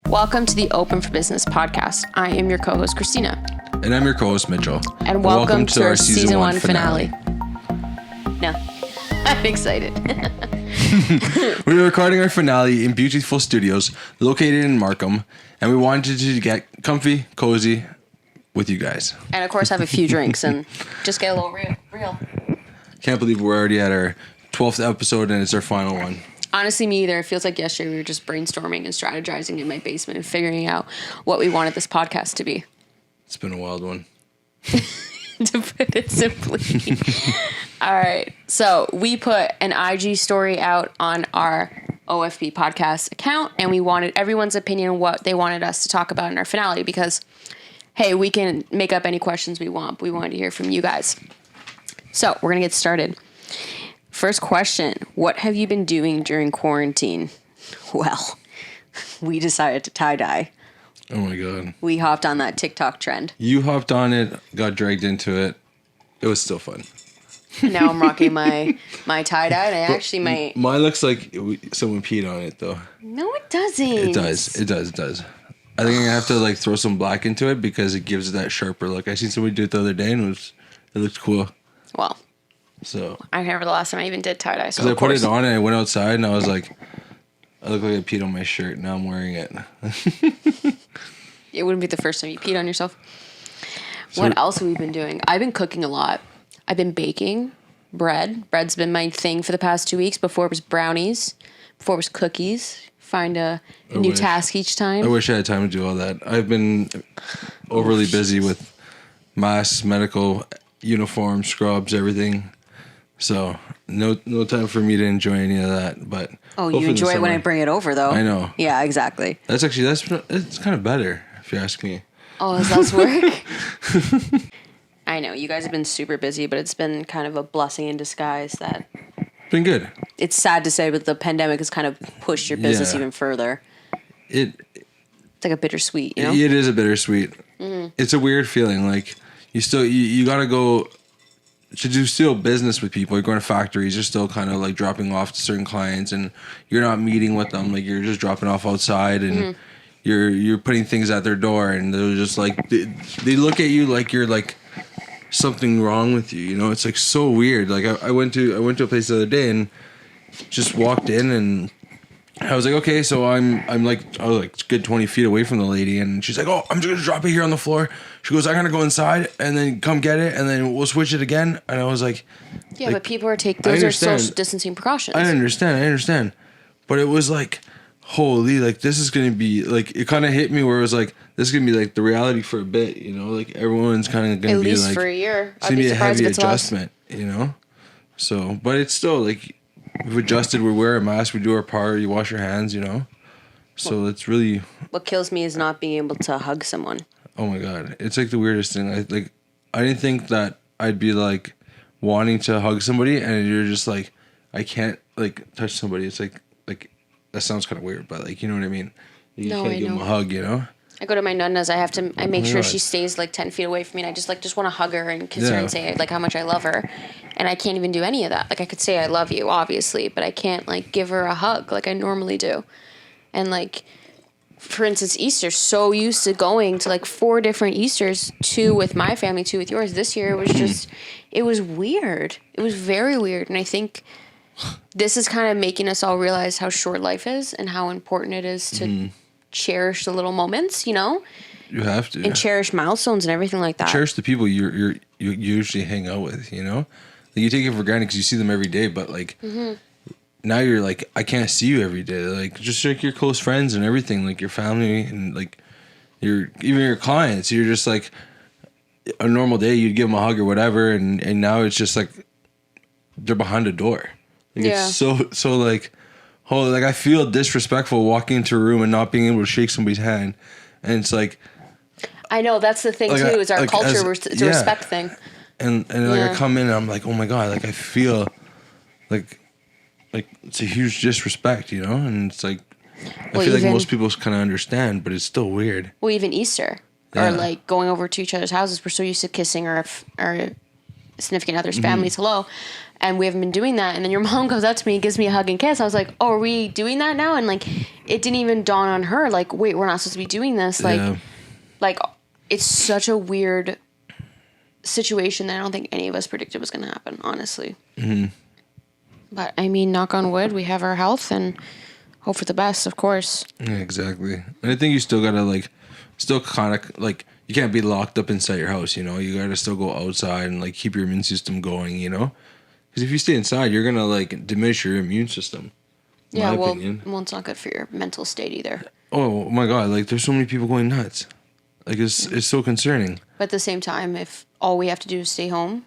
Welcome to the Open for Business podcast. I am your co-host, Christina. And I'm your co-host, Mitchell. And welcome to our season one finale. No, I'm excited. We're recording our finale in BeauTEEThful Studios, located in Markham, and we wanted to get comfy, cozy with you guys. And of course, have a few drinks and just get a little real. Can't believe we're already at our 12th episode and it's our final one. Honestly, me either. It feels like yesterday we were just brainstorming and strategizing in my basement and figuring out what we wanted this podcast to be. It's been a wild one. To put it simply. All right. So we put an IG story out on our OFB Podcast account, and we wanted everyone's opinion on what they wanted us to talk about in our finale because, hey, we can make up any questions we want, but we wanted to hear from you guys. So we're going to get started. First question, what have you been doing during quarantine? Well, we decided to tie-dye. Oh my God. We hopped on that TikTok trend. You hopped on it, got dragged into it. It was still fun. Now I'm rocking my tie-dye, and I actually might... Mine looks like someone peed on it, though. No, it doesn't. It does. I think I have to throw some black into it because it gives it that sharper look. I seen somebody do it the other day, and it looked cool. Well... So I remember the last time I even did tie-dye. So I put it on and I went outside and I was like, I look like I peed on my shirt. Now I'm wearing it. It wouldn't be the first time you peed on yourself. What else have we been doing? I've been cooking a lot. I've been baking bread. Bread's been my thing for the past 2 weeks. Before it was brownies. Before it was cookies. Find a new task each time. I wish I had time to do all that. I've been overly busy with masks, medical, uniform, scrubs, everything. So no time for me to enjoy any of that. But you enjoy it when I bring it over, though. I know. Yeah, exactly. It's kind of better if you ask me. Oh, is less work? I know you guys have been super busy, but it's been kind of a blessing in disguise. That it's been good. It's sad to say, but the pandemic has kind of pushed your business even further. It's like a bittersweet, you know. It is a bittersweet. Mm-hmm. It's a weird feeling. Like you gotta go. To do still business with people, you're going to factories, you're still kind of dropping off to certain clients and you're not meeting with them, you're just dropping off outside and you're putting things at their door and they're just they look at you like you're something wrong with you, you know? It's so weird. I went to a place the other day and just walked in and I was like, okay, so I was good 20 feet away from the lady and she's like, oh, I'm just gonna drop it here on the floor. She goes, I'm gonna go inside and then come get it and then we'll switch it again. And I was like, yeah, but people those are social distancing precautions. I understand. But it was holy, this is gonna be it kind of hit me where it was this is gonna be the reality for a bit, you know, everyone's kind of gonna at be least for a year. It's gonna be a heavy adjustment, you know. So, but it's still we've adjusted. We wear a mask. We do our part. You wash your hands. You know. So it's really. What kills me is not being able to hug someone. Oh my God! It's the weirdest thing. I didn't think that I'd be wanting to hug somebody, and you're just I can't touch somebody. It's like that sounds kind of weird, but you know what I mean. You can't give them a hug. You know. I go to my nonna's. I make sure she stays 10 feet away from me, and I just want to hug her and kiss her and say how much I love her, and I can't even do any of that. I could say I love you, obviously, but I can't give her a hug like I normally do, and for instance, Easter. So used to going to 4 different Easters, 2 with my family, 2 with yours. This year it was just, it was weird. It was very weird, and I think this is kind of making us all realize how short life is and how important it is to. Cherish the little moments, you know. You have to, and cherish milestones and everything like that. Cherish the people you usually hang out with, you know. You take it for granted because you see them every day, but now you're I can't see you every day. Just your close friends and everything, your family and even your clients. You're just a normal day, you'd give them a hug or whatever, and now it's just they're behind a door. It's so I feel disrespectful walking into a room and not being able to shake somebody's hand. And it's I know, that's the thing, too, is our culture, it's a respect thing. And I come in and I'm oh my God, I feel it's a huge disrespect, you know? And it's I feel most people kind of understand, but it's still weird. Well, even Easter. Yeah. Or going over to each other's houses. We're so used to kissing our significant other's families hello. And we haven't been doing that. And then your mom comes up to me and gives me a hug and kiss. I was like, oh, are we doing that now? And like, it didn't even dawn on her. Like, wait, we're not supposed to be doing this. Like, it's such a weird situation that I don't think any of us predicted was going to happen, honestly. Mm-hmm. But I mean, knock on wood, we have our health and hope for the best, of course. Yeah, exactly. And I think you still gotta like, still kind of like, you can't be locked up inside your house, you know. You gotta still go outside and like keep your immune system going, you know. Because if you stay inside, you're gonna like diminish your immune system. Yeah, well, it's not good for your mental state either. Oh my God! Like, there's so many people going nuts. Like, it's so concerning. But at the same time, if all we have to do is stay home,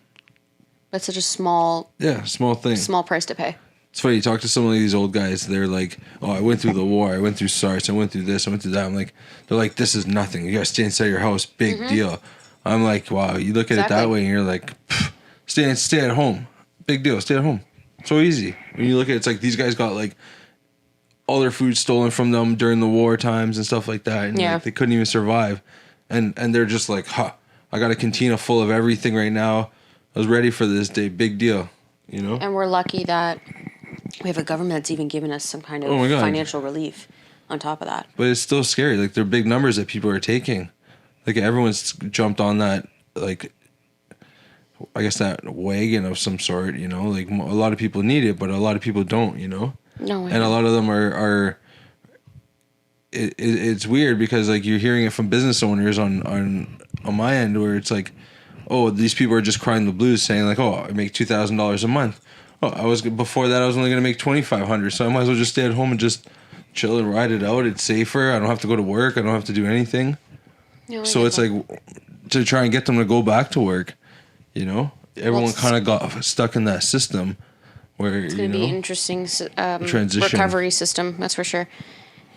that's such a small thing, small price to pay. It's funny, you talk to some of these old guys, they're like, oh, I went through the war, I went through SARS, I went through this, I went through that. I'm like, they're like, this is nothing. You gotta stay inside your house, big deal. I'm like, wow, you look at it that way and you're like, stay at home, big deal, stay at home. So easy. When you look at it, it's like these guys got like all their food stolen from them during the war times and stuff like that. And like, they couldn't even survive. And they're just like, I got a cantina full of everything right now. I was ready for this day, big deal, you know? And we're lucky that we have a government that's even giving us some kind of financial relief on top of that. But it's still scary. Like, they're big numbers that people are taking. Like, everyone's jumped on that, like, I guess that wagon of some sort, you know? Like, a lot of people need it, but a lot of people don't, you know? No way. And a lot of them are it's weird because, like, you're hearing it from business owners on my end where it's like, oh, these people are just crying the blues saying, like, oh, I make $2,000 a month. Oh, before that I was only going to make $2,500, so I might as well just stay at home and just chill and ride it out. It's safer. I don't have to go to work. I don't have to do anything. No, so it's like to try and get them to go back to work, you know? Everyone kind of got stuck in that system where, it's going to be interesting transition. Recovery system, that's for sure.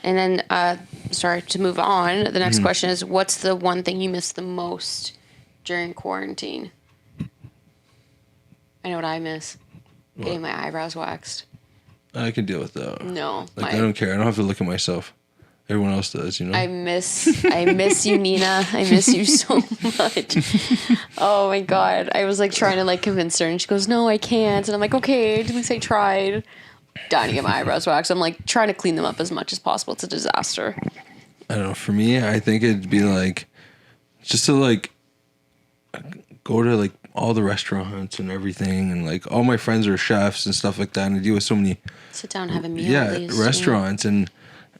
And then, sorry, to move on, the next question is, what's the one thing you miss the most during quarantine? I know what I miss. Getting my eyebrows waxed. I can deal with that. No. Like, I don't care. I don't have to look at myself. Everyone else does, you know? I miss you, Nina. I miss you so much. Oh, my God. I was, like, trying to, like, convince her, and she goes, no, I can't. And I'm like, okay, at least I tried. Dying to get my eyebrows waxed. I'm, like, trying to clean them up as much as possible. It's a disaster. I don't know. For me, I think it'd be, like, just to, like, go to, like, all the restaurants and everything, and like all my friends are chefs and stuff like that, and I deal with so many sit down and have a meal. Yeah, restaurants, and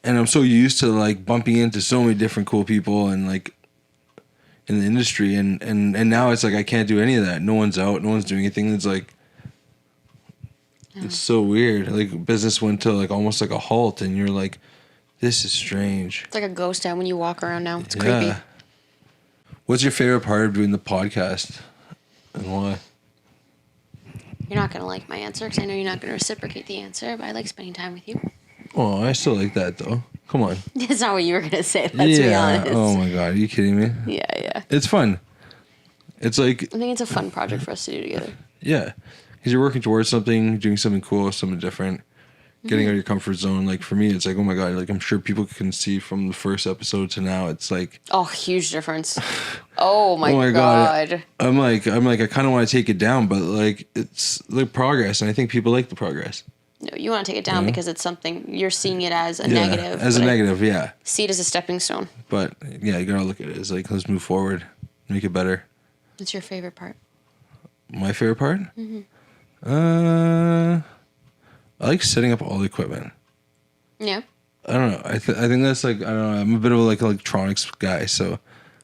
I'm so used to like bumping into so many different cool people and like in the industry, and now it's like I can't do any of that. No one's out, no one's doing anything. It's like it's so weird. Like business went to like almost like a halt, and you're like, this is strange. It's like a ghost town when you walk around now. It's creepy. What's your favorite part of doing the podcast? And why? You're not going to like my answer because I know you're not going to reciprocate the answer, but I like spending time with you. Oh, I still like that, though. Come on. That's not what you were going to say. Let's be honest. Oh, my God. Are you kidding me? Yeah. It's fun. It's like... I think it's a fun project for us to do together. Yeah. Because you're working towards something, doing something cool, something different, getting out of your comfort zone. Like, for me, it's like, oh, my God. Like, I'm sure people can see from the first episode to now, it's like... Oh, huge difference. Oh my God. I'm like, I kind of want to take it down, but like, it's like progress, and I think people like the progress. No, you want to take it down because it's something you're seeing it as a negative. As a negative, yeah. See it as a stepping stone. But yeah, you gotta look at it as like, let's move forward, make it better. What's your favorite part? My favorite part? Mm-hmm. I like setting up all the equipment. Yeah. I don't know. I think that's like, I don't know. I'm a bit of a like electronics guy, so.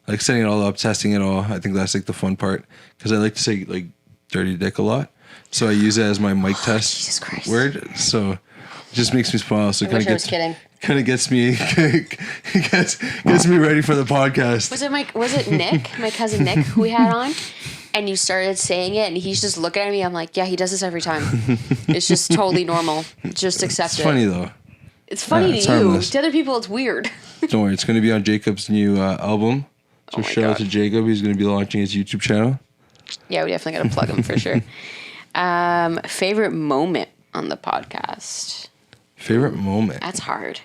Like setting it all up, testing it all. I think that's like the fun part because I like to say like dirty dick a lot. So I use it as my mic test word. So it just makes me smile. So it kind of gets me gets me ready for the podcast. Was it Nick, my cousin Nick, who we had on? And you started saying it, and he's just looking at me. I'm like, yeah, he does this every time. It's just totally normal. Just accept it. It's funny though. It's funny to you. Harmless. To other people, it's weird. Don't worry. It's going to be on Jacob's new album. So shout out to Jacob. He's going to be launching his YouTube channel. Yeah, we definitely got to plug him for sure. Favorite moment on the podcast? Favorite moment? That's hard.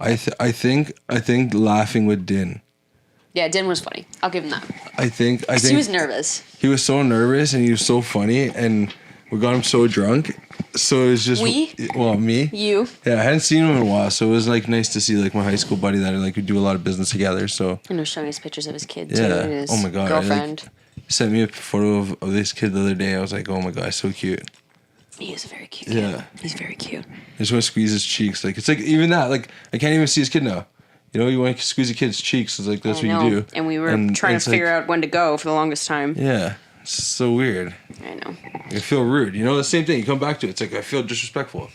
I think laughing with Din. Yeah, Din was funny. I'll give him that. I think he was nervous. He was so nervous and he was so funny, and we got him so drunk. So it was just me. You. Yeah, I hadn't seen him in a while, so it was like nice to see like my high school buddy that like we do a lot of business together. So and he was showing us pictures of his kid too. Yeah. And his oh my god. girlfriend. Sent me a photo of this kid the other day. I was like, oh my god, so cute. He is a very cute kid. Yeah. He's very cute. I just want to squeeze his cheeks. Like it's like even that. Like I can't even see his kid now. You know, you want to squeeze a kid's cheeks. It's like that's what you do. And we were trying to figure out when to go for the longest time. Yeah. It's so weird. I know. I feel rude. You know, the same thing. You come back to it. It's like I feel disrespectful.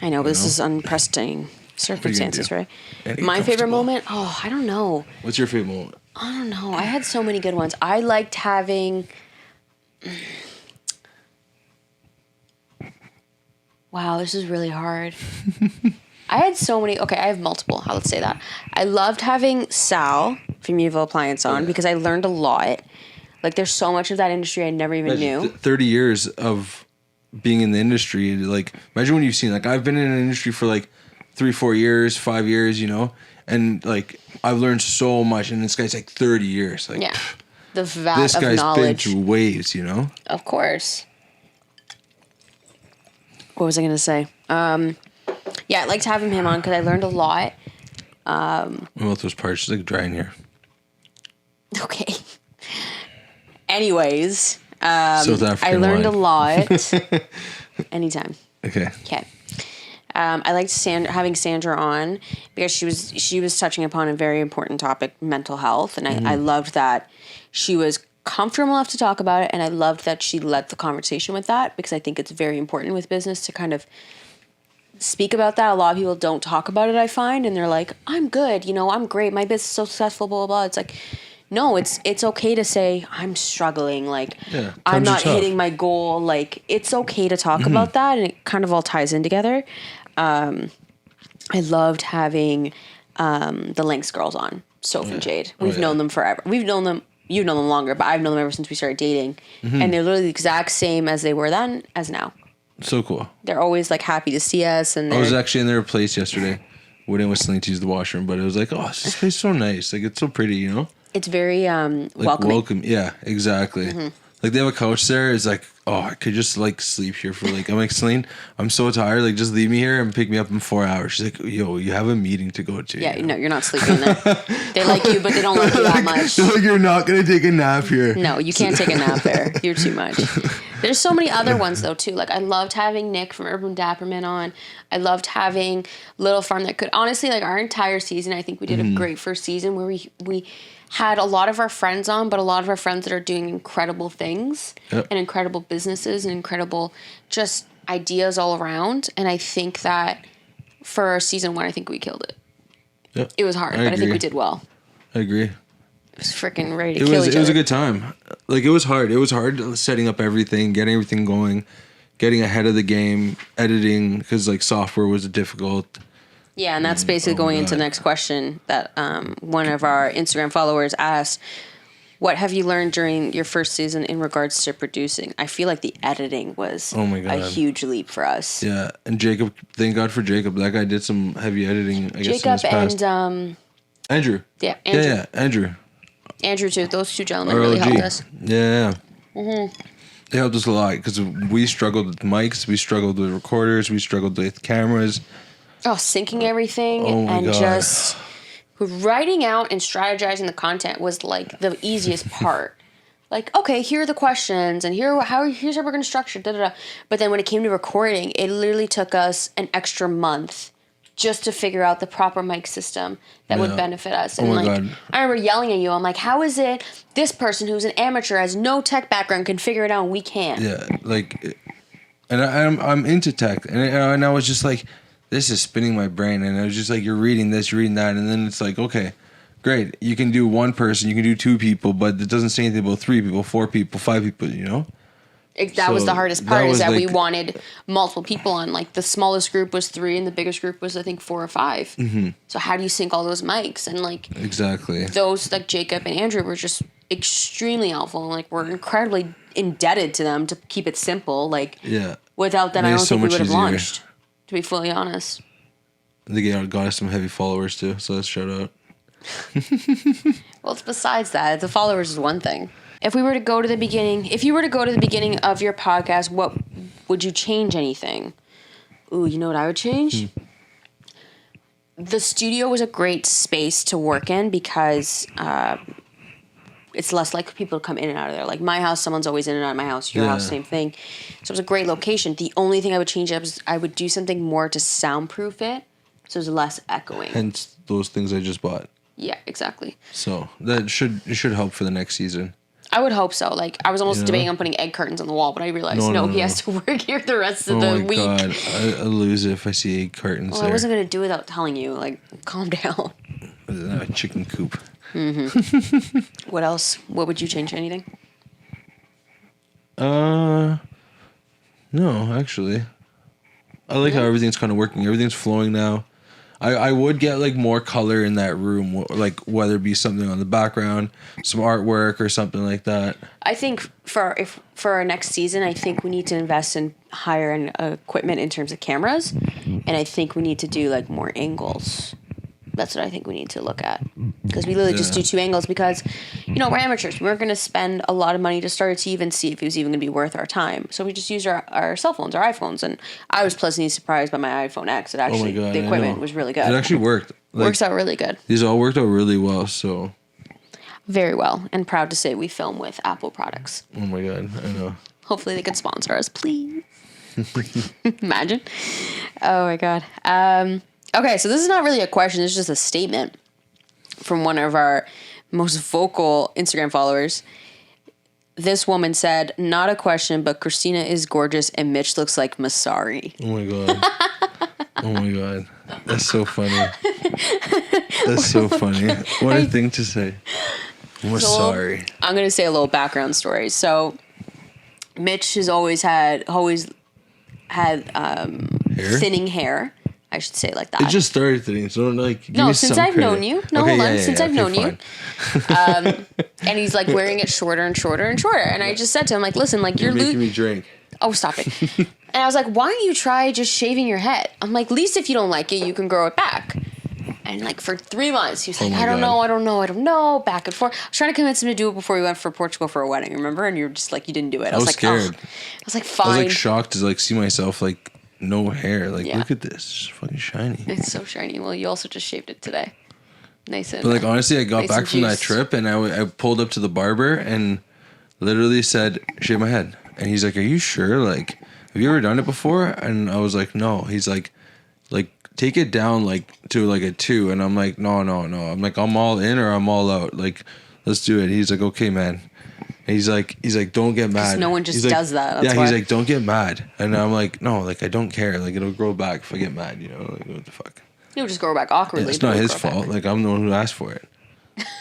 I know, but this is unprecedented circumstances, right? My favorite moment? Oh, I don't know. What's your favorite moment? I don't know. I had so many good ones. I liked having... Wow, this is really hard. I had so many... Okay, I have multiple. Let's say that. I loved having Sal from BeauTEEThful Appliance on because I learned a lot. Like, there's so much of that industry I never even knew. 30 years of being in the industry. Like, imagine when you've seen... Like, I've been in an industry for, like, 3-4 years, 5 years, you know? And, like, I've learned so much. And this guy's, like, 30 years. Like, yeah. The vat of knowledge. This guy's been through waves, you know? Of course. What was I going to say? Yeah, I liked having him on because I learned a lot. What about those parts? It's like dry in here. Okay. Anyways, I learned a lot. Anytime. Okay. I liked having Sandra on because she was touching upon a very important topic, mental health, and I loved that she was comfortable enough to talk about it, and I loved that she led the conversation with that because I think it's very important with business to kind of speak about that. A lot of people don't talk about it, I find, and they're like, I'm good, you know, I'm great, my business is so successful, blah, blah, blah. It's like, no, it's okay to say, I'm struggling, like, I'm not hitting my goal, like, it's okay to talk about that, and it kind of all ties in together. I loved having the Lynx girls on, Soph and Jade. We've known them forever. You've known them longer, but I've known them ever since we started dating. And they're literally the exact same as they were then as now. So cool. They're always like happy to see us. And I was actually in their place yesterday. Went in with Celine to use the washroom, but it was like, oh, this place is so nice. Like, it's so pretty, you know? It's very welcoming. Yeah, exactly. Like, they have a couch there. It's like, oh, I could just, like, sleep here for, like... I'm like, Celine, I'm so tired. Like, just leave me here and pick me up in 4 hours. She's like, yo, you have a meeting to go to. Yeah, you know? No, you're not sleeping there. They like you, but they don't like you that much. Like, you're not going to take a nap here. No, you can't take a nap there. You're too much. There's so many other ones, though, too. Like, I loved having Nick from Urban Dapperman on. I loved having Little Farm that could... Honestly, like, our entire season, I think we did a great first season where we had a lot of our friends on, but a lot of our friends that are doing incredible things and incredible businesses and incredible just ideas all around. And I think that for season 1, I think we killed it. Yep. It was hard, but I think we did well. I agree. It was freaking ready to kill each other. It was a good time. Like, it was hard. It was hard setting up everything, getting everything going, getting ahead of the game, editing, because, like, software was difficult. Yeah, and that's basically going into the next question that one of our Instagram followers asked, what have you learned during your first season in regards to producing? I feel like the editing was a huge leap for us. Yeah, and Jacob, thank God for Jacob. That guy did some heavy editing, I guess, in his past. And... Andrew. Yeah, Andrew. Yeah, Andrew. Andrew, too. Those two gentlemen really helped us. Yeah. They helped us a lot because we struggled with mics, we struggled with recorders, we struggled with cameras. Oh, syncing everything and just writing out and strategizing the content was like the easiest part. Like, okay, here are the questions and here's how we're going to structure it. But then when it came to recording, it literally took us an extra month just to figure out the proper mic system that would benefit us. And God. I remember yelling at you. I'm like, how is it this person who's an amateur, has no tech background, can figure it out and we can't? Yeah, like, and I'm into tech. And I was just like, this is spinning my brain, and I was just like, you're reading this, you're reading that, and then it's like, okay, great, you can do one person, you can do 2 people, but it doesn't say anything about 3 people, 4 people, 5 people, you know? That was the hardest part, is that we wanted multiple people on. Like, the smallest group was 3, and the biggest group was, I think, 4 or 5. So how do you sync all those mics? And, like... Exactly. Those, like, Jacob and Andrew were just extremely helpful, and, like, we're incredibly indebted to them to keep it simple. Like, without them, I don't think we would have launched. To be fully honest. I think it got us some heavy followers too, so let's shout out. Well, it's besides that. The followers is one thing. If you were to go to the beginning of your podcast, what would you change anything? Ooh, you know what I would change? The studio was a great space to work in because it's less like people come in and out of there. Like my house, someone's always in and out of my house. Your house, same thing. So it was a great location. The only thing I would change is I would do something more to soundproof it so there's less echoing. Hence those things I just bought. Yeah, exactly. So that should help for the next season. I would hope so. Like I was almost debating on putting egg curtains on the wall, but I realized he has to work here the rest of the week. Oh my god, I'll lose it if I see egg curtains. Well, I wasn't gonna do it without telling you. Like, calm down. A chicken coop. Mm-hmm. What else? What would you change? Anything? No, actually, I like how everything's kind of working. Everything's flowing now. I would get like more color in that room, like whether it be something on the background, some artwork or something like that. I think for our next season, I think we need to invest in higher end equipment in terms of cameras, and I think we need to do like more angles. That's what I think we need to look at, because we literally just do 2 angles because, we're amateurs. We weren't going to spend a lot of money to start to even see if it was even going to be worth our time. So we just used our cell phones, our iPhones, and I was pleasantly surprised by my iPhoneX. It actually, the equipment was really good. It actually worked. Works out really good. These all worked out really well, so. Very well, and proud to say we film with Apple products. Oh my god, I know. Hopefully they can sponsor us, please. Imagine. Oh my god. Okay, so this is not really a question. It's just a statement from one of our most vocal Instagram followers. This woman said, not a question, but Christina is gorgeous and Mitch looks like Masari. Oh my god. Oh my god. That's so funny. That's so funny. What a thing to say. Masari. So, I'm going to say a little background story. So Mitch has always had thinning hair. I should say it like that. It just started thinning, so give me since I've known you. No, okay, hold on. Since I've known you. And he's like wearing it shorter and shorter and shorter. And I just said to him, like, listen, like you're making me drink. Oh, stop it. And I was like, why don't you try just shaving your head? I'm like, at least if you don't like it, you can grow it back. And like for 3 months, he was like, I don't know, back and forth. I was trying to convince him to do it before we went for Portugal for a wedding, remember? And you were just like, you didn't do it. I was like, scared. I was like, fine. I was like shocked to like see myself like no hair. Like, look at this. It's fucking shiny. It's so shiny. Well, you also just shaved it today. Nice and. But like honestly, I got back from that trip and I pulled up to the barber and literally said, shave my head. And he's like, are you sure? Like, have you ever done it before? And I was like, no. He's like, take it down like to like a 2. And I'm like, no. I'm like, I'm all in or I'm all out. Like, let's do it. He's like, okay, man. And he's like, don't get mad. No one just does that. That's why. He's like, don't get mad. And I'm like, no, like I don't care. Like it'll grow back if I get mad. Like what the fuck? It'll just grow back awkwardly. Yeah, it's not his fault. Back. Like I'm the one who asked for it.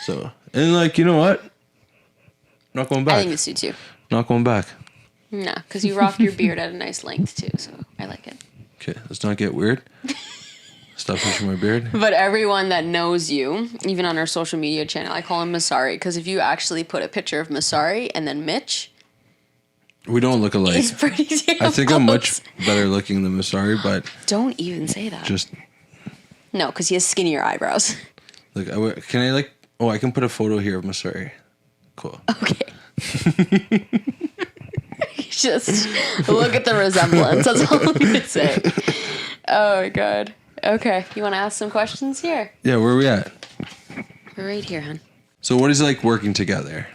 So and like you know what? Not going back. I think it suits you. Not going back. Nah, because you rock your beard at a nice length too, so I like it. Okay, let's not get weird. Stop pushing my beard. But everyone that knows you, even on our social media channel, I call him Masari, because if you actually put a picture of Masari and then Mitch, we don't look alike. It's pretty damn I think close. I'm much better looking than Masari, but don't even say that. Just no, because he has skinnier eyebrows. Like, can I like? Oh, I can put a photo here of Masari. Cool. Okay. Just look at the resemblance. That's all I'm gonna say. Oh my god. Okay, you want to ask some questions here? Yeah, where are we at? We're right here, hon. So what is it like working together?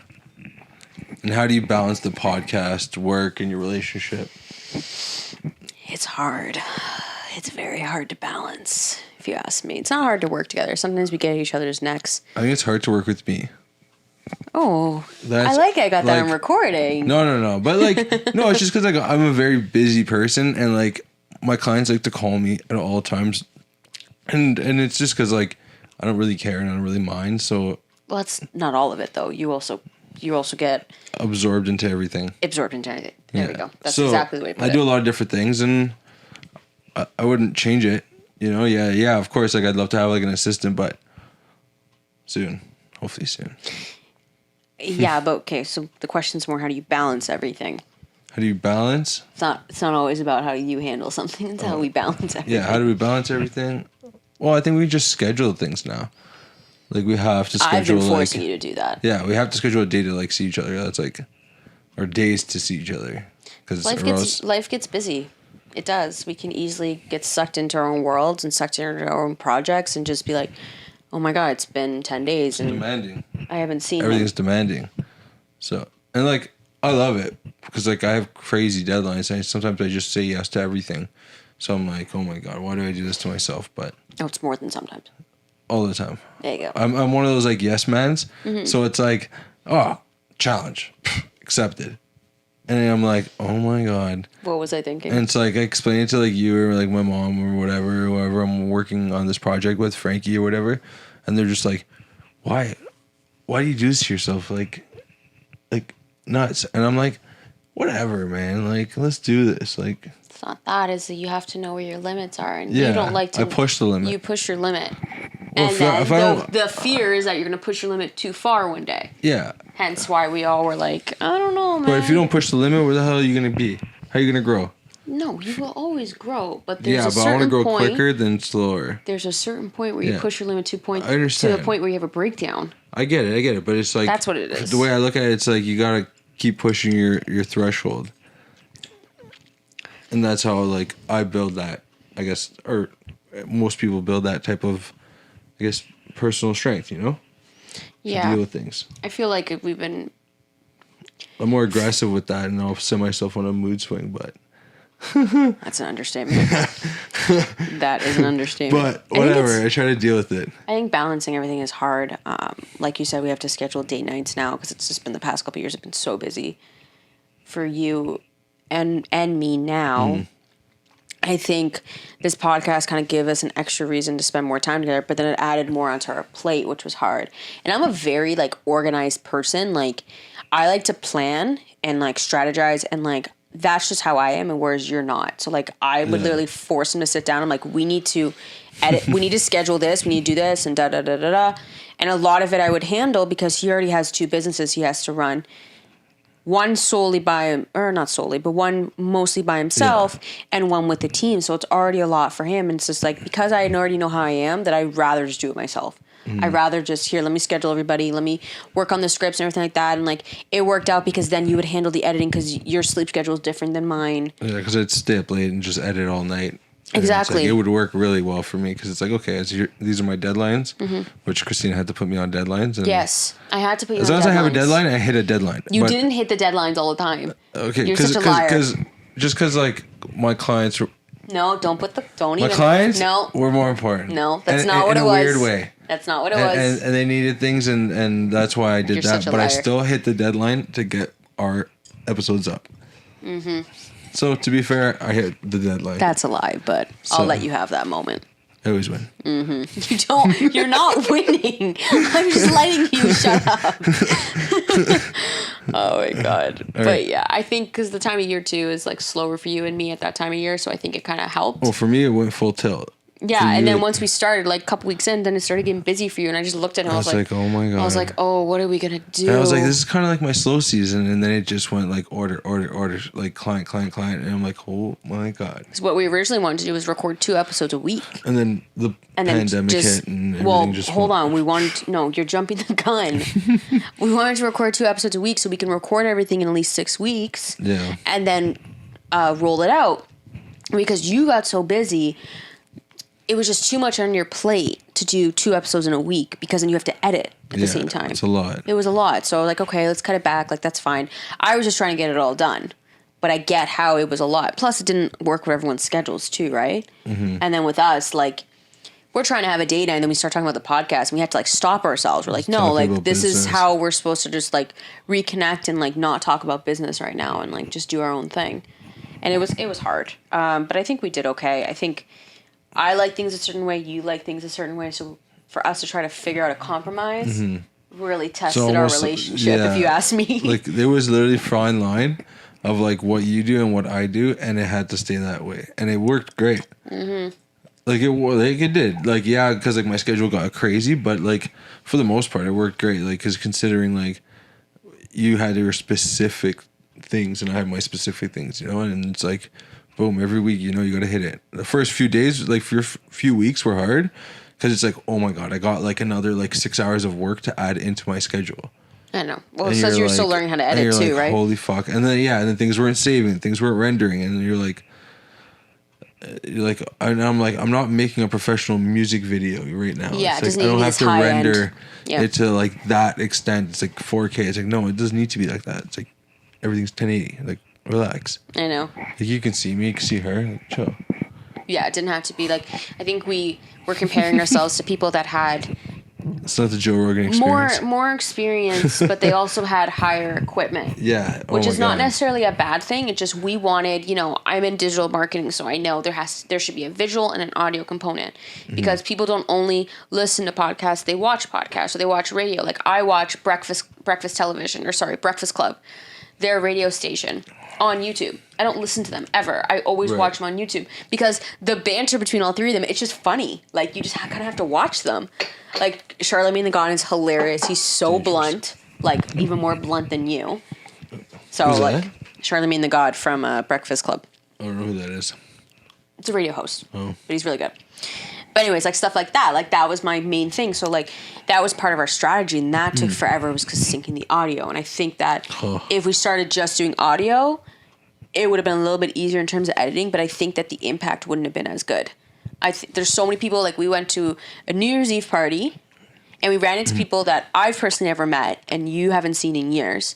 And how do you balance the podcast, work, and your relationship? It's hard. It's very hard to balance, if you ask me. It's not hard to work together. Sometimes we get at each other's necks. I think it's hard to work with me. Oh, I got that on recording. No. But like, no, it's just because like I'm a very busy person and like my clients like to call me at all times. And it's just because like I don't really care and I don't really mind. So well, that's not all of it though. You also get absorbed into everything. There we go. That's exactly the way to put it. I do a lot of different things and I wouldn't change it. You know, yeah. Of course, like I'd love to have like an assistant, but soon, hopefully soon. Yeah, but okay. So the question's more: how do you balance everything? How do you balance? It's not always about how you handle something. It's how we balance everything. Yeah, how do we balance everything? Well, I think we just schedule things now. Like we have to schedule. I've been forcing you to do that. Yeah, we have to schedule a day to like see each other. That's like, or days to see each other. Because life gets busy. It does. We can easily get sucked into our own worlds and sucked into our own projects and just be like, oh my God, it's been 10 days and demanding. I haven't seen Everything's demanding. So, and like, I love it because like I have crazy deadlines and sometimes I just say yes to everything. So I'm like, oh my God, why do I do this to myself? But it's more than sometimes. All the time. There you go. I'm one of those like yes mans. Mm-hmm. So it's like, oh, challenge, accepted. And then I'm like, oh my God. What was I thinking? And it's like, I explain it to like you or like my mom or whatever, whoever I'm working on this project with, Frankie or whatever. And they're just like, why do you do this to yourself? Like nuts. And I'm like, whatever, man. Like, let's do this. Like, it's not that. It's that you have to know where your limits are. And you don't like to. I push the limit. You push your limit. Well, and then the fear is that you're going to push your limit too far one day. Yeah. Hence why we all were like, I don't know, man. But if you don't push the limit, where the hell are you going to be? How are you going to grow? No, you will always grow. But there's a certain point. I want to grow quicker than slower. There's a certain point where you push your limit to the point where you have a breakdown. I get it. But it's like. That's what it is. The way I look at it, it's like you got to keep pushing your threshold. And that's how like I build that, I guess, or most people build that type of, I guess, personal strength, you know? To deal with things. I feel like if I'm more aggressive with that and I'll send myself on a mood swing, but. That's an understatement. That is an understatement. But whatever, I try to deal with it. I think balancing everything is hard. Like you said, we have to schedule date nights now because it's just been the past couple of years have been so busy for you and me now. I think this podcast kind of gave us an extra reason to spend more time together, but then it added more onto our plate, which was hard. And I'm a very like organized person. Like I like to plan and like strategize and like that's just how I am, and whereas you're not. So like I would literally force him to sit down. I'm like, we need to edit, we need to schedule this, we need to do this, and da da da da da. And a lot of it I would handle because he already has 2 businesses he has to run. One solely by him, or not solely, but one mostly by himself, and one with the team. So it's already a lot for him. And it's just like, because I already know how I am, that I'd rather just do it myself. I'd rather just, here, let me schedule everybody, let me work on the scripts and everything like that. And like, it worked out because then you would handle the editing because your sleep schedule is different than mine. Yeah, because I'd stay up late and just edit all night. Exactly. Like, it would work really well for me because it's like, okay, these are my deadlines, which Christina had to put me on deadlines. And yes, I had to put you on deadlines. As long as I have a deadline, I hit a deadline. You didn't hit the deadlines all the time. Okay, you're such a liar. Because like my clients were. No, don't my clients were more important. No, that's not what it was. In a weird way. That's not what it was. And they needed things, and that's why I did that. But I still hit the deadline to get our episodes up. So to be fair, I hit the deadline. That's a lie, but I'll let you have that moment. I always win. You don't. You're not winning. I'm just letting you shut up. Oh my God. All right. Yeah, I think because the time of year too is like slower for you and me at that time of year, so I think it kind of helped. Well, for me, it went full tilt. Yeah, and then once we started, like a couple weeks in, then it started getting busy for you, and I just looked at him. I was like, oh my God. I was like, oh, what are we gonna do? And I was like, this is kind of like my slow season, and then it just went like order, like client, and I'm like, oh my God. So what we originally wanted to do was record 2 episodes a week. And then the pandemic hit, and everything just hold on. We wanted no, you're jumping the gun. We wanted to record 2 episodes a week so we can record everything in at least 6 weeks. Yeah. And then roll it out because you got so busy. It was just too much on your plate to do 2 episodes in a week because then you have to edit at the same time. It's a lot. It was a lot. So I was like, okay, let's cut it back. Like, that's fine. I was just trying to get it all done. But I get how it was a lot. Plus, it didn't work with everyone's schedules too, right? And then with us, like, we're trying to have a date and then we start talking about the podcast and we have to, like, stop ourselves. We're like, no, like, this is how we're supposed to just, like, reconnect and, like, not talk about business right now and, like, just do our own thing. And it was hard. But I think we did okay. I think I like things a certain way, you like things a certain way. So for us to try to figure out a compromise really tested our relationship, if you ask me. Like, there was literally a fine line of, like, what you do and what I do, and it had to stay that way. And it worked great. Like, it did. Like, yeah, because, like, my schedule got crazy, but, like, for the most part, it worked great. Like, because considering, like, you had your specific things and I had my specific things, you know? And it's like, boom, every week, you know, you got to hit it. The first few days, like, few weeks were hard because it's like, oh my God, I got like another like 6 hours of work to add into my schedule. I know. Well, it says you're still learning how to edit too, right? Holy fuck. And then things weren't saving, things weren't rendering, and you're like, and I'm like, I'm not making a professional music video right now. Yeah, it's like, I don't have to render it to like that extent. It's like 4K. It's like, no, it doesn't need to be like that. It's like everything's 1080. Like, relax. I know. Like, you can see me, you can see her. Like, chill. Yeah, it didn't have to be like. I think we were comparing ourselves to people that had. It's not the Joe Rogan experience. More experience, but they also had higher equipment. Yeah. Which is not necessarily a bad thing. It's just we wanted, I'm in digital marketing, so I know there should be a visual and an audio component. Because people don't only listen to podcasts, they watch podcasts or they watch radio. Like I watch Breakfast Club, their radio station on YouTube. I don't listen to them ever. I always watch them on YouTube because the banter between all three of them, it's just funny. Like you just kind of have to watch them. Like Charlemagne the God is hilarious. He's so blunt, like even more blunt than you. So Who's like that? Charlemagne the God from Breakfast Club. I don't know who that is. It's a radio host. Oh. But he's really good. But anyways, like stuff like that. Like that was my main thing. So like that was part of our strategy, and that took forever was because syncing the audio. And I think that if we started just doing audio, it would have been a little bit easier in terms of editing, but I think that the impact wouldn't have been as good. There's so many people, like we went to a New Year's Eve party and we ran into people that I've personally never met and you haven't seen in years.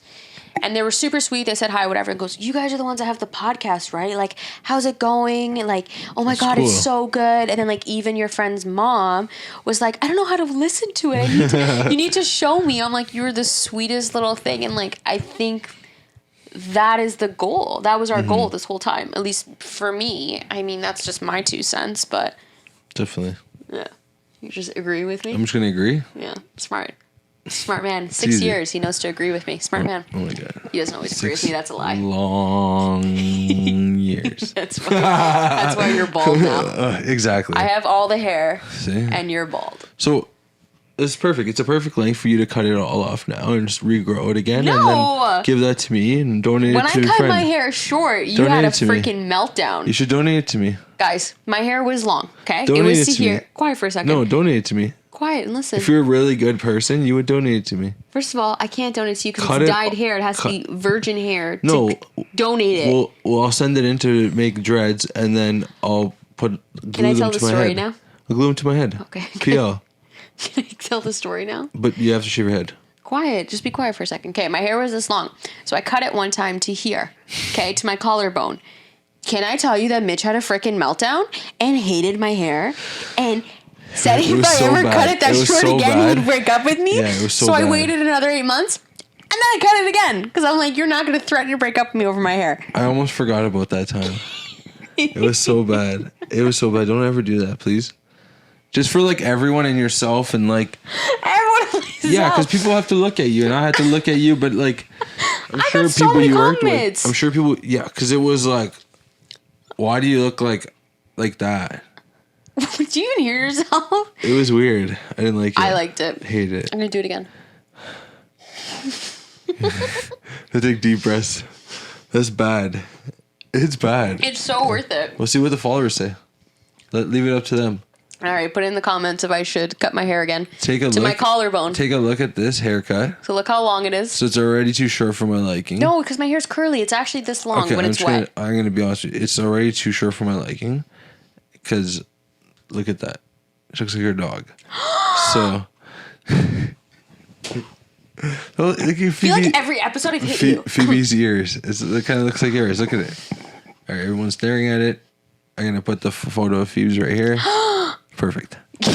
And they were super sweet. They said hi, whatever. And goes, you guys are the ones that have the podcast, right? Like, how's it going? And like, oh my God, cool. It's so good. And then like even your friend's mom was like, I don't know how to listen to it. You need to show me. I'm like, you're the sweetest little thing. And like, I think that is the goal. That was our goal this whole time. At least for me. I mean, that's just my 2 cents, but. Definitely. Yeah. You just agree with me? I'm just going to agree. Yeah. Smart man. 6 years. He knows to agree with me. Smart man. Oh my God. He doesn't always agree with me. That's a lie. Long years. That's why you're bald now. Exactly. I have all the hair. See? And you're bald. So it's perfect. It's a perfect length for you to cut it all off now and just regrow it again. No. And then give that to me and donate it to a friend. When I cut my hair short, you had a freaking meltdown. You should donate it to me. Guys, my hair was long, okay? Donate it was it to here. Me. Quiet for a second. No, donate it to me. Quiet and listen. If you're a really good person, you would donate it to me. First of all, I can't donate to you because it's dyed hair. It has to be virgin hair to donate it. Well, I'll send it in to make dreads, and then I'll glue Can I tell them the to my story head. now? I'll glue them to my head. Okay. PL. Can I tell the story now? But you have to shave your head. Quiet. Just be quiet for a second. Okay, my hair was this long. So I cut it one time to here. Okay, to my collarbone. Can I tell you that Mitch had a freaking meltdown and hated my hair and said if I ever cut it that short again, he would break up with me? Yeah, it was so bad. I waited another 8 months and then I cut it again because I'm like, you're not going to threaten to break up with me over my hair. I almost forgot about that time. It was so bad. It was so bad. Don't ever do that, please. Just for like everyone and yourself and like everyone. Yeah, because people have to look at you and I had to look at you, but like I'm sure people you worked with. I'm sure people. Yeah, because it was like, why do you look like that? Did you even hear yourself? It was weird. I didn't like it. I liked it. Hate it. I'm gonna do it again. I take deep breaths. That's bad. It's bad. It's so worth it. We'll see what the followers say. Leave it up to them. All right, put in the comments if I should cut my hair again. Take a look. To my collarbone. Take a look at this haircut. So look how long it is. So it's already too short for my liking. No, because my hair's curly. It's actually this long when it's wet. I'm going to be honest with you. It's already too short for my liking. Because look at that. It looks like your dog. So. Well, I feel like every episode I've hit you. Phoebe's ears. It kind of looks like yours. Look at it. All right, everyone's staring at it. I'm going to put the photo of Phoebe's right here. Perfect. We're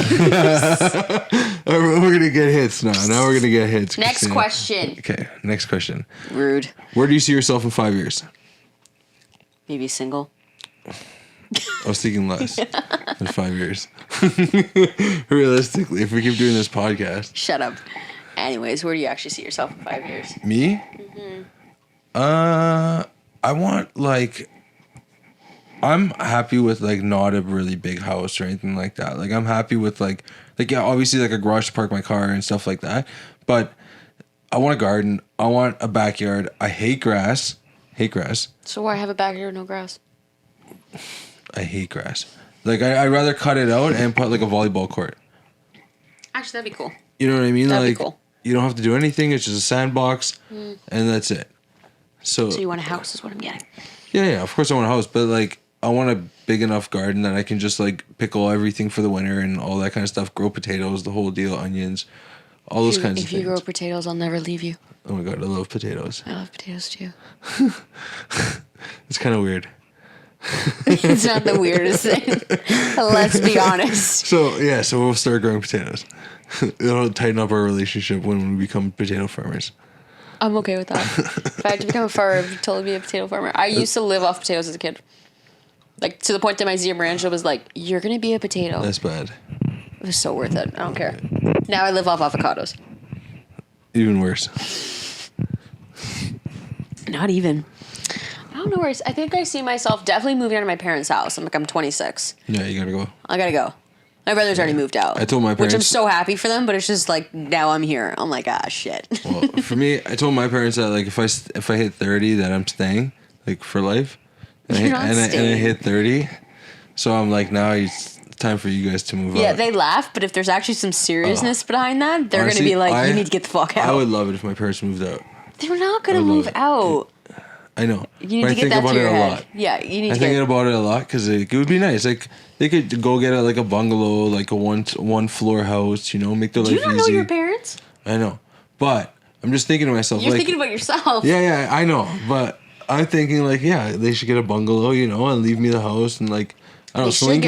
going to get hits now. Now we're going to get hits. Next question. Okay, next question. Rude. Where do you see yourself in 5 years? Maybe single. I was thinking less than 5 years. Realistically, if we keep doing this podcast. Shut up. Anyways, where do you actually see yourself in 5 years? Me? I want like... I'm happy with like not a really big house or anything like that. Like I'm happy with like yeah, obviously like a garage to park my car and stuff like that. But I want a garden. I want a backyard. I hate grass. So why have a backyard, no grass? I hate grass. Like I'd rather cut it out and put like a volleyball court Actually, that'd be cool. You know what I mean? That'd like, be cool. You don't have to do anything. It's just a sandbox, and that's it. So you want a house is what I'm getting. Yeah. Of course I want a house, but like I want a big enough garden that I can just like pickle everything for the winter and all that kind of stuff. Grow potatoes, the whole deal, onions, all those kinds of things. If you grow potatoes, I'll never leave you. Oh my god, I love potatoes. I love potatoes too. It's kind of weird. It's not the weirdest thing. Let's be honest. So we'll start growing potatoes. It'll tighten up our relationship when we become potato farmers. I'm okay with that. If I had to become a farmer, I would totally be a potato farmer. I used to live off potatoes as a kid. Like, to the point that my Zia Miranda was like, you're going to be a potato. That's bad. It was so worth it. I don't care. Now I live off avocados. Even worse. Not even. I don't know where I think I see myself definitely moving out of my parents' house. I'm 26. Yeah, you gotta go. I gotta go. My brother's already moved out. I told my parents. Which I'm so happy for them, but it's just like, now I'm here. I'm like, shit. Well, for me, I told my parents that like if I hit 30 that I'm staying, like for life. And I hit 30. So I'm like, now it's time for you guys to move out. Yeah, they laugh, but if there's actually some seriousness behind that, they're going to be like, you need to get the fuck out. I would love it if my parents moved out. They're not going to move out. I know. You need to get that to your head. Yeah, you need to I think about it a lot because it would be nice. Like, they could go get like a bungalow, like a one floor house, make their life easy. Do you not know your parents? I know. But I'm just thinking to myself. You're thinking about yourself. Yeah, I know. But I'm thinking like, they should get a bungalow, and leave me the house and like, I don't know. Celine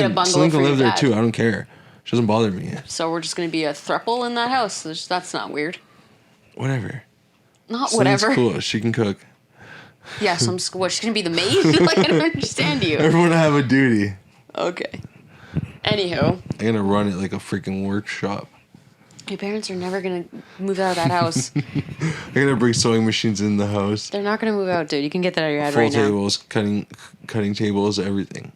can live there too. I don't care. She doesn't bother me. So we're just going to be a throuple in that house. That's not weird. Whatever. Not Celine's whatever. Cool. She can cook. Yeah, she's going to be the maid? Like, I don't understand you. Everyone have a duty. Okay. Anywho. I'm going to run it like a freaking workshop. Your parents are never going to move out of that house. I'm going to bring sewing machines in the house. They're not going to move out, dude. You can get that out of your head right now. Full tables, cutting tables, everything.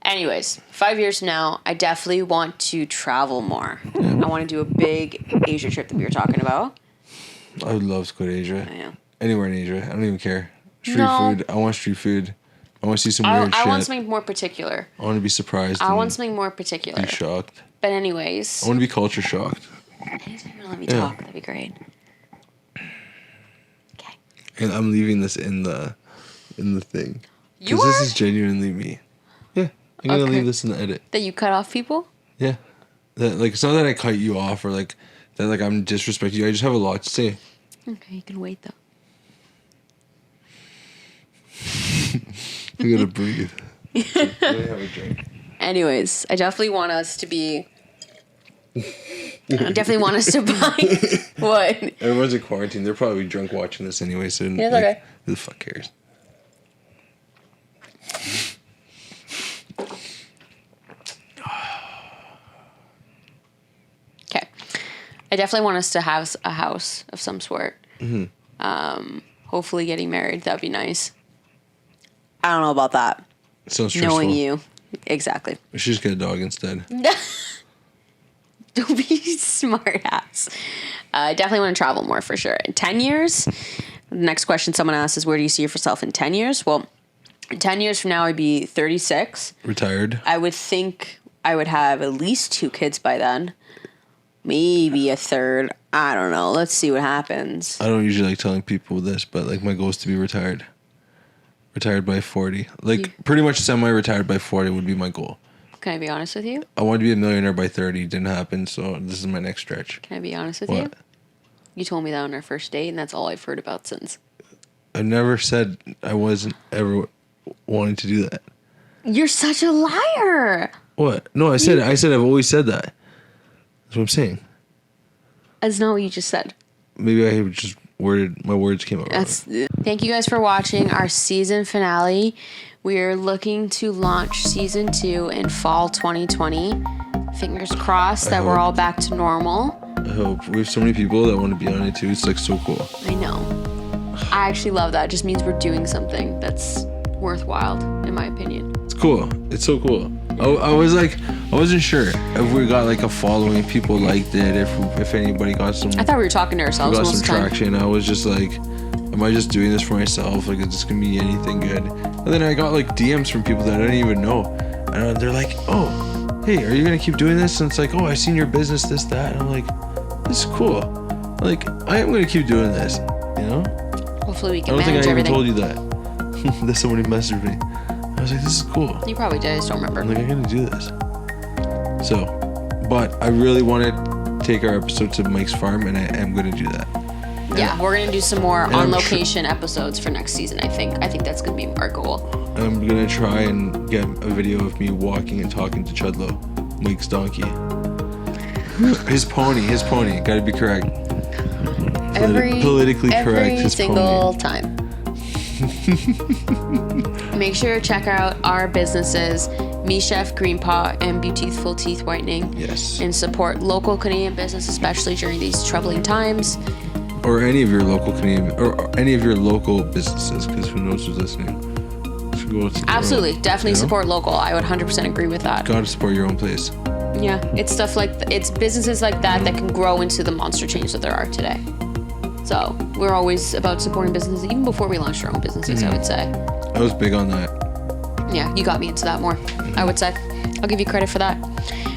Anyways, 5 years from now, I definitely want to travel more. Yeah. I want to do a big Asia trip that we were talking about. I would love to go to Asia. Yeah. Anywhere in Asia. I don't even care. Street food. I want street food. I want to see some weird shit. I want something more particular. I want to be surprised. I want something more particular. Be shocked. But anyways. I want to be culture shocked. Anyways, you're gonna let me talk. That'd be great. Okay. And I'm leaving this in the thing. You are? Because this is genuinely me. Yeah. I'm gonna leave this in the edit. That you cut off people? Yeah. That it's not that I cut you off or that I'm disrespecting you. I just have a lot to say. Okay, you can wait though. I gotta breathe. Let me have a drink. Anyways, I definitely want us to be. I definitely want us to buy. What? Everyone's in quarantine. They're probably drunk watching this anyway. So yeah, it's okay. Who the fuck cares? Okay, I definitely want us to have a house of some sort. Mm-hmm. Hopefully, getting married. That'd be nice. I don't know about that. Sounds stressful. Knowing you. Exactly. We should just get a dog instead. Don't be smart ass. I definitely want to travel more for sure. In 10 years, the next question someone asked is, where do you see yourself in 10 years? Well, 10 years from now, I'd be 36. Retired. I would think I would have at least 2 kids by then. Maybe a third. I don't know. Let's see what happens. I don't usually like telling people this, but like my goal is to be retired. Retired by 40. Pretty much semi-retired by 40 would be my goal. Can I be honest with you? I wanted to be a millionaire by 30. Didn't happen, so this is my next stretch. Can I be honest with you? You told me that on our first date, and that's all I've heard about since. I never said I wasn't ever wanting to do that. You're such a liar. What? No, I said I've always said that. That's what I'm saying. That's not what you just said. Maybe I just my words came out wrong. Thank you guys for watching our season finale. We're looking to launch season 2 in fall 2020. Fingers crossed that we're all back to normal. I hope. We have so many people that want to be on it too. It's so cool. I know. I actually love that. It just means we're doing something that's worthwhile, in my opinion. It's cool. It's so cool. I wasn't sure if we got a following, if people liked it, if anybody got some. I thought we were talking to ourselves most of the time. Got some traction. I was just like, am I just doing this for myself? Is this gonna be anything good? And then I got DMs from people that I didn't even know, and they're like, oh, hey, are you gonna keep doing this? And it's like, oh, I seen your business, this, that. And I'm like, this is cool. Like, I am gonna keep doing this, you know? Hopefully we can manage everything. I don't think I even everything. told you that. That somebody messaged me. I was like, this is cool. You probably did, I just don't remember. I'm like, I'm gonna do this. So, but I really want to take our episode to Mike's farm, and I am gonna do that. Yeah, we're gonna do some more on location episodes for next season. I think that's gonna be our goal. I'm gonna try and get a video of me walking and talking to Chudlow, Mike's donkey. His pony. Gotta be correct. Politically correct. Every single time. Make sure to check out our businesses, Me Chef, Green Paw, and BeauTEEThful Teeth Whitening. Yes. And support local Canadian business, especially during these troubling times. Or any of your local Canadian, or any of your local businesses, because who knows who's listening. Absolutely, definitely support local. I would 100% agree with that. Gotta support your own place. Yeah, it's stuff like it's businesses like that that can grow into the monster change that there are today. So we're always about supporting businesses, even before we launched our own businesses. I would say. I was big on that. Yeah, you got me into that more. I would say. I'll give you credit for that.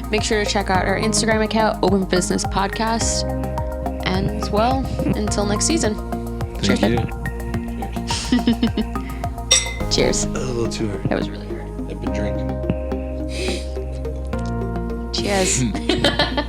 Make sure to check out our Instagram account, Open Business Podcast. And well, until next season. Thank you. Cheers. A little too hard. That was really hard. I've been drinking. Cheers.